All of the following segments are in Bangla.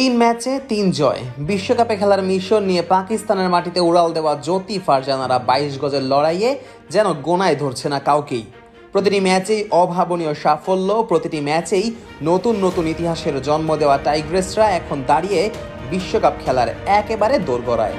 তিন ম্যাচে ৩ জয়। বিশ্বকাপে খেলার মিশন নিয়ে পাকিস্তানের মাটিতে উড়াল দেওয়া জ্যোতি ফারজানারা ২২ গজের লড়াইয়ে যেন গোনায় ধরছে না কাউকেই। প্রতিটি ম্যাচেই অভাবনীয় সাফল্য, প্রতিটি ম্যাচেই নতুন নতুন ইতিহাসের জন্ম দেওয়া টাইগ্রেসরা এখন দাঁড়িয়ে বিশ্বকাপ খেলার একেবারে দোরগোড়ায়।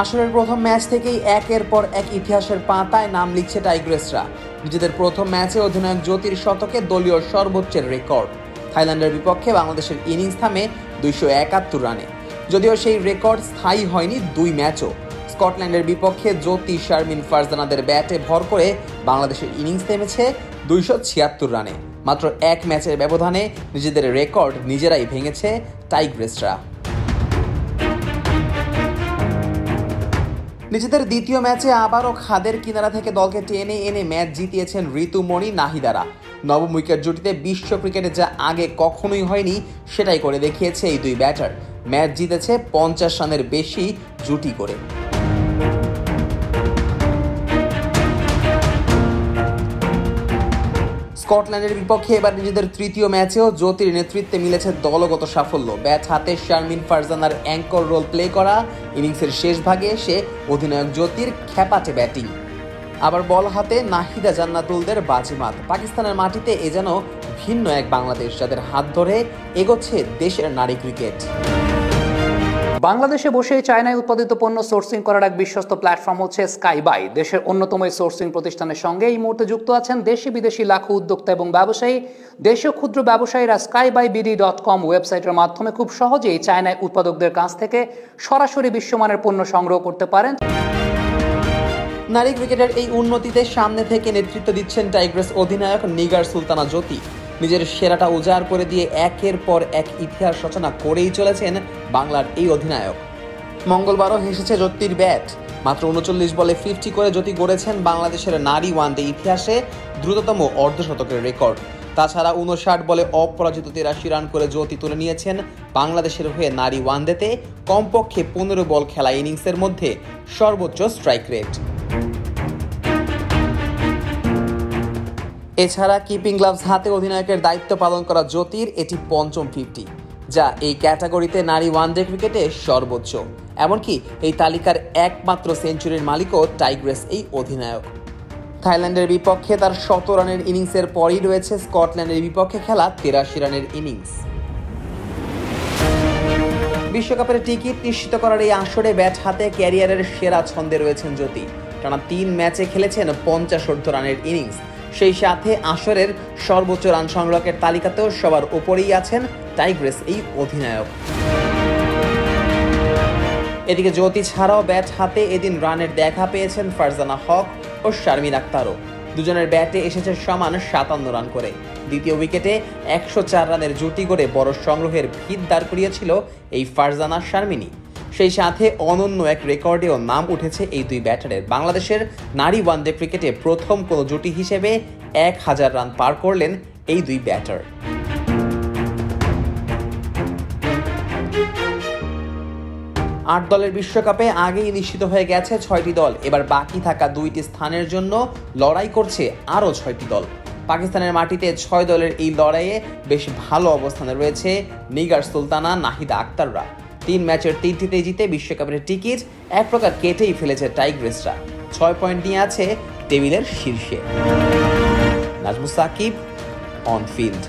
আসরের প্রথম ম্যাচ থেকেই একের পর এক ইতিহাসের পাতায় নাম লিখছে টাইগ্রেসরা। নিজেদের প্রথম ম্যাচে অধিনায়ক জ্যোতির শতকে দলীয় সর্বোচ্চের রেকর্ড। থাইল্যান্ডের বিপক্ষে বাংলাদেশের ইনিংস থামে ২৭১ রানে। যদিও সেই রেকর্ড স্থায়ী হয়নি ২ ম্যাচও। স্কটল্যান্ডের বিপক্ষে জ্যোতি, শারমিন, ফারজানাদের ব্যাটে ভর করে বাংলাদেশের ইনিংস থেমেছে ২৭৬ রানে। মাত্র এক ম্যাচের ব্যবধানে নিজেদের রেকর্ড নিজেরাই ভেঙেছে টাইগ্রেসরা। নিজেদের দ্বিতীয় ম্যাচে আবারও খাদের কিনারা থেকে দলকে টেনে এনে ম্যাচ জিতিয়েছেন ঋতুমণি, নাহিদারা। নবম উইকেট জুটিতে বিশ্ব ক্রিকেটে যা আগে কখনোই হয়নি সেটাই করে দেখিয়েছে এই দুই ব্যাটার। ম্যাচ জিতেছে ৫০ রানের বেশি জুটি করে। স্কটল্যান্ডের বিপক্ষে এবার নিজেদের তৃতীয় ম্যাচেও জ্যোতির নেতৃত্বে মিলেছে দলগত সাফল্য। ব্যাট হাতে শারমিন ফারজানার অ্যাঙ্কর রোল প্লে করা ইনিংসের শেষ ভাগে এসে অধিনায়ক জ্যোতির খ্যাপাটে ব্যাটিং, আবার বল হাতে নাহিদা জান্নাতুলদের বাজিমাত। পাকিস্তানের মাটিতে এ যেন ভিন্ন এক বাংলাদেশ, যাদের হাত ধরে এগোচ্ছে দেশের নারী ক্রিকেট। বাংলাদেশে বসে চায়নায় উৎপাদিত পণ্য সোর্সিং করার এক বিশ্বস্ত প্ল্যাটফর্ম হচ্ছে স্কাই বাই। দেশের অন্যতম এই সোর্সিং প্রতিষ্ঠানের সঙ্গে এই মুহূর্তে যুক্ত আছেন দেশি বিদেশি লাখো উদ্যোক্তা এবং ব্যবসায়ী। দেশীয় ক্ষুদ্র ব্যবসায়ীরা skybybd.com ওয়েবসাইটের মাধ্যমে খুব সহজেই চায়নায় উৎপাদকদের কাছ থেকে সরাসরি বিশ্বমানের পণ্য সংগ্রহ করতে পারেন। নারী ক্রিকেটের এই উন্নতিতে সামনে থেকে নেতৃত্ব দিচ্ছেন টাইগ্রেস অধিনায়ক নিগার সুলতানা জ্যোতি। নিজের সেরাটা উজাড় করে দিয়ে একের পর এক ইতিহাস রচনা করেই চলেছেন বাংলার এই অধিনায়ক। মঙ্গলবারও হেসেছে জ্যোতির ব্যাট। মাত্র ৩৯ বলে 50 করে জ্যোতি গড়েছেন বাংলাদেশের নারী ওয়ানডে ইতিহাসে দ্রুততম অর্ধশতকের রেকর্ড। তাছাড়া ৫৯ বলে অপরাজিত ৮৩ রান করে জ্যোতি তুলে নিয়েছেন বাংলাদেশের হয়ে নারী ওয়ানডেতে কমপক্ষে ১৫ বল খেলা ইনিংসের মধ্যে সর্বোচ্চ স্ট্রাইক রেট। এছাড়া কিপিং গ্লাভস হাতে অধিনায়কের দায়িত্ব পালন করা জ্যোতির এটি পঞ্চম 50, যা এই ক্যাটাগরিতে নারী ওয়ানডে ক্রিকেটে সর্বোচ্চ। এমনকি এই তালিকার একমাত্র সেঞ্চুরির মালিকও টাইগ্রেস এই অধিনায়ক। থাইল্যান্ডের বিপক্ষে তার ১০০ রানের ইনিংসের পরই রয়েছে স্কটল্যান্ডের বিপক্ষে খেলা ৮৩ রানের ইনিংস। বিশ্বকাপের টিকিট নিশ্চিত করার এই আসরে ব্যাট হাতে ক্যারিয়ারের সেরা ছন্দে রয়েছেন জ্যোতি। টানা ৩ ম্যাচে খেলেছেন ৫০ রানের ইনিংস। সেই সাথে আসরের সর্বোচ্চ রান সংগ্রহের তালিকাতেও সবার উপরেই আছেন টাইগ্রেস এই অধিনায়ক। এদিকে জ্যোতি ছাড়াও ব্যাট হাতে এদিন রানের দেখা পেয়েছেন ফারজানা হক ও শারমিন আক্তারও। দুজনের ব্যাটে এসেছে সমান ৫৭ রান করে। দ্বিতীয় উইকেটে ১০৪ রানের জুটি গড়ে বড় সংগ্রহের ভিত দাঁড় করিয়েছিল এই ফারজানা শারমিনী। সেই সাথে অনন্য এক রেকর্ডেও নাম উঠেছে এই দুই ব্যাটারের। বাংলাদেশের নারী ওয়ানডে ক্রিকেটে প্রথম কোনো জুটি হিসেবে ১০০০ রান পার করলেন এই দুই ব্যাটার। ৮ দলের বিশ্বকাপে আগেই নিশ্চিত হয়ে গেছে ৬টি দল। এবার বাকি থাকা ২টি স্থানের জন্য লড়াই করছে আরও ৬টি দল। পাকিস্তানের মাটিতে ৬ দলের এই লড়াইয়ে বেশ ভালো অবস্থানে রয়েছে নিগার সুলতানা, নাহিদা আক্তাররা। ৩ ম্যাচের ৩টিতেই জিতে বিশ্বকাপের টিকিট এক প্রকার কেটেই ফেলেছে টাইগ্রেসরা। ৬ পয়েন্ট নিয়ে আছে টেবিলের শীর্ষে। Nazmus Shakib, on field.